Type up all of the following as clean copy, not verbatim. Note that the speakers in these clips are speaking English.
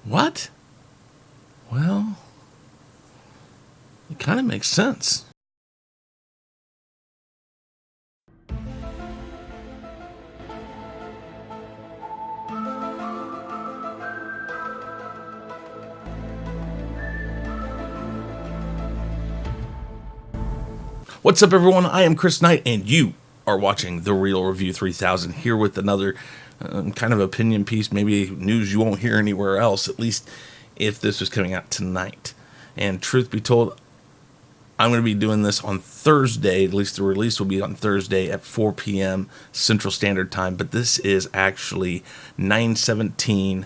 What? Well, it kind of makes sense. What's up, everyone? I am Chris Knight, and you are watching The Real Review 3000, here with another kind of opinion piece, maybe news you won't hear anywhere else, at least if this was coming out tonight. And truth be told, I'm going to be doing this on Thursday. At least the release will be on Thursday at 4 p.m. Central Standard Time, but this is actually 9/17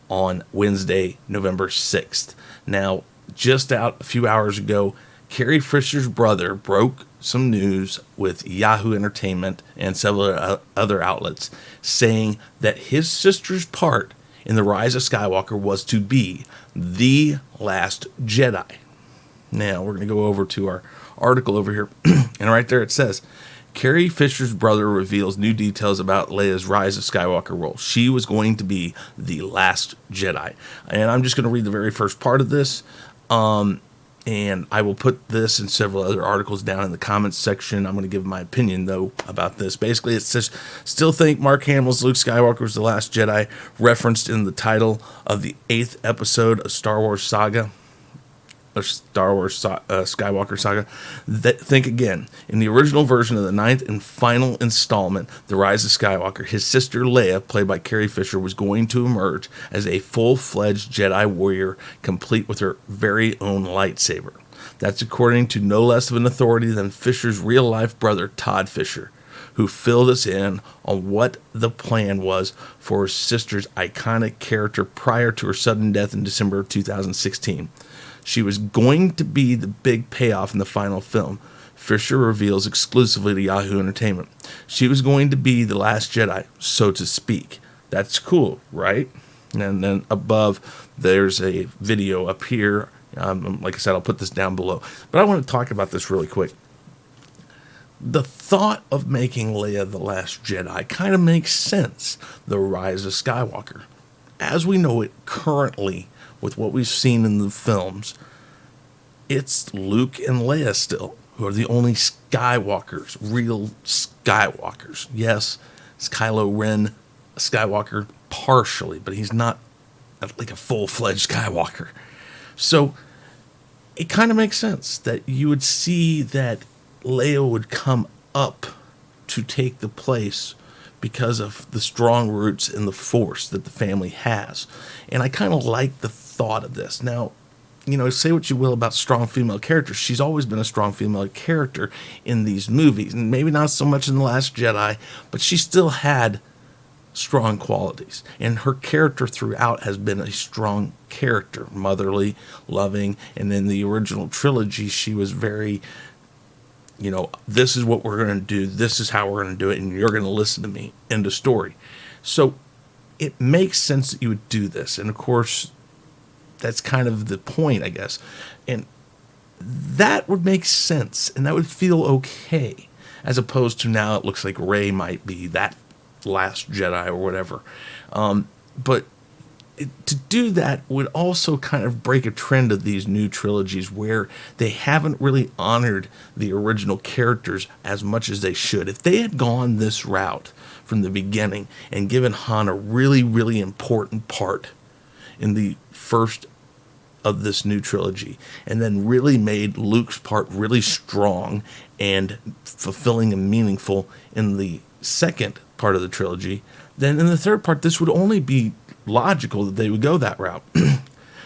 on Wednesday, November 6th. Now, just out a few hours ago, Carrie Fishers' brother broke some news with Yahoo Entertainment and several other outlets, saying that his sister's part in The Rise of Skywalker was to be the Last Jedi. Now, we're going to go over to our article over here, and right there it says, Carrie Fisher's brother reveals new details about Leia's Rise of Skywalker role. She was going to be the Last Jedi. And I'm just going to read the very first part of this. And I will put this and several other articles down in the comments section. I'm going to give my opinion, though, about this. Basically, it says, still think Mark Hamill's Luke Skywalker was the Last Jedi, referenced in the title of the 8th episode of Star Wars Saga. Skywalker Saga. Think again. In the original version of the 9th and final installment, The Rise of Skywalker, his sister Leia, played by Carrie Fisher, was going to emerge as a full-fledged Jedi warrior, complete with her very own lightsaber. That's according to no less of an authority than Fisher's real-life brother, Todd Fisher, who filled us in on what the plan was for his sister's iconic character prior to her sudden death in December of 2016. She was going to be the big payoff in the final film, Fisher reveals exclusively to Yahoo Entertainment. She was going to be the Last Jedi, so to speak. That's cool, right? And then above, there's a video up here. Like I said, I'll put this down below. But I want to talk about this really quick. The thought of making Leia the Last Jedi kind of makes sense. The Rise of Skywalker, as we know it currently, with what we've seen in the films, it's Luke and Leia still, who are the only Skywalkers, real Skywalkers. Yes, it's Kylo Ren, a Skywalker partially, but he's not like a full-fledged Skywalker. So it kind of makes sense that you would see that Leia would come up to take the place because of the strong roots in the Force that the family has. And I kind of like the thought of this. Now, you know, say what you will about strong female characters. She's always been a strong female character in these movies. And maybe not so much in The Last Jedi, but she still had strong qualities. And her character throughout has been a strong character. Motherly, loving. And in the original trilogy, she was very, you know, this is what we're going to do. This is how we're going to do it. And you're going to listen to me. End of story. So it makes sense that you would do this. And of course, that's kind of the point, I guess. And that would make sense. And that would feel okay. As opposed to now it looks like Rey might be that Last Jedi or whatever. But to do that would also kind of break a trend of these new trilogies where they haven't really honored the original characters as much as they should. If they had gone this route from the beginning and given Han a really, really important part in the first of this new trilogy, and then really made Luke's part really strong and fulfilling and meaningful in the second part of the trilogy, then in the third part, this would only be logical that they would go that route.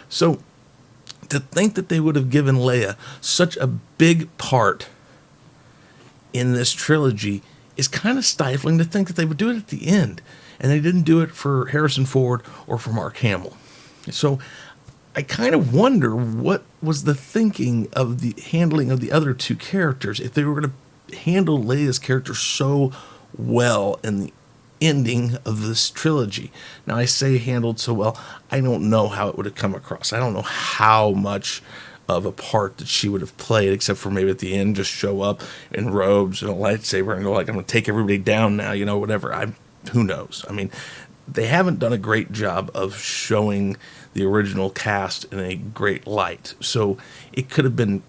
So to think that they would have given Leia such a big part in this trilogy is kind of stifling, to think that they would do it at the end. And they didn't do it for Harrison Ford or for Mark Hamill. So I kind of wonder what was the thinking of the handling of the other two characters, if they were going to handle Leia's character so well in the ending of this trilogy. Now, I say handled so well, I don't know how it would have come across. I don't know how much of a part that she would have played, except for maybe at the end just show up in robes and a lightsaber and go like, I'm going to take everybody down now, you know, whatever. Who knows? I mean, they haven't done a great job of showing the original cast in a great light. So it could have been,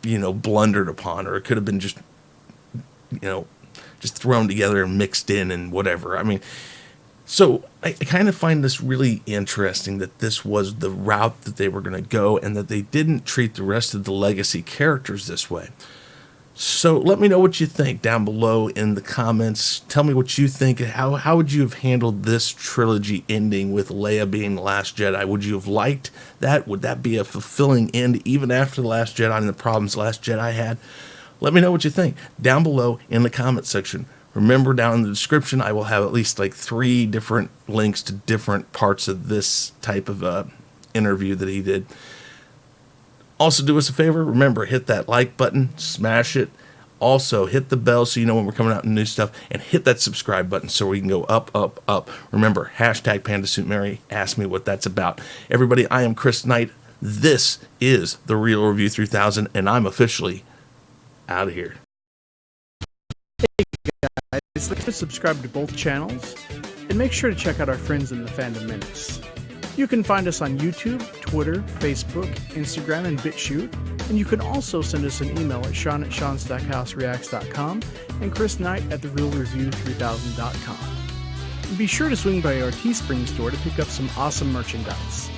blundered upon, or it could have been just thrown together and mixed in and whatever. I mean, so I kind of find this really interesting that this was the route that they were going to go and that they didn't treat the rest of the legacy characters this way. So let me know what you think down below in the comments. Tell me what you think. How would you have handled this trilogy ending with Leia being the Last Jedi? Would you have liked that? Would that be a fulfilling end even after the Last Jedi and the problems Last Jedi had? Let me know what you think down below in the comment section. Remember, down in the description, I will have at least like 3 different links to different parts of this type of interview that he did. Also, do us a favor. Remember, hit that like button, smash it. Also, hit the bell so you know when we're coming out with new stuff. And hit that subscribe button so we can go up, up, up. Remember, hashtag PandaSuitMary. Ask me what that's about. Everybody, I am Chris Knight. This is The Real Review 3000, and I'm officially out of here. Hey guys, subscribe to both channels, and make sure to check out our friends in the Fandom Minutes. You can find us on YouTube, Twitter, Facebook, Instagram, and BitChute, and you can also send us an email at sean@seanstackhousereacts.com and chrisknight@therealreview3000.com. Be sure to swing by our Teespring store to pick up some awesome merchandise.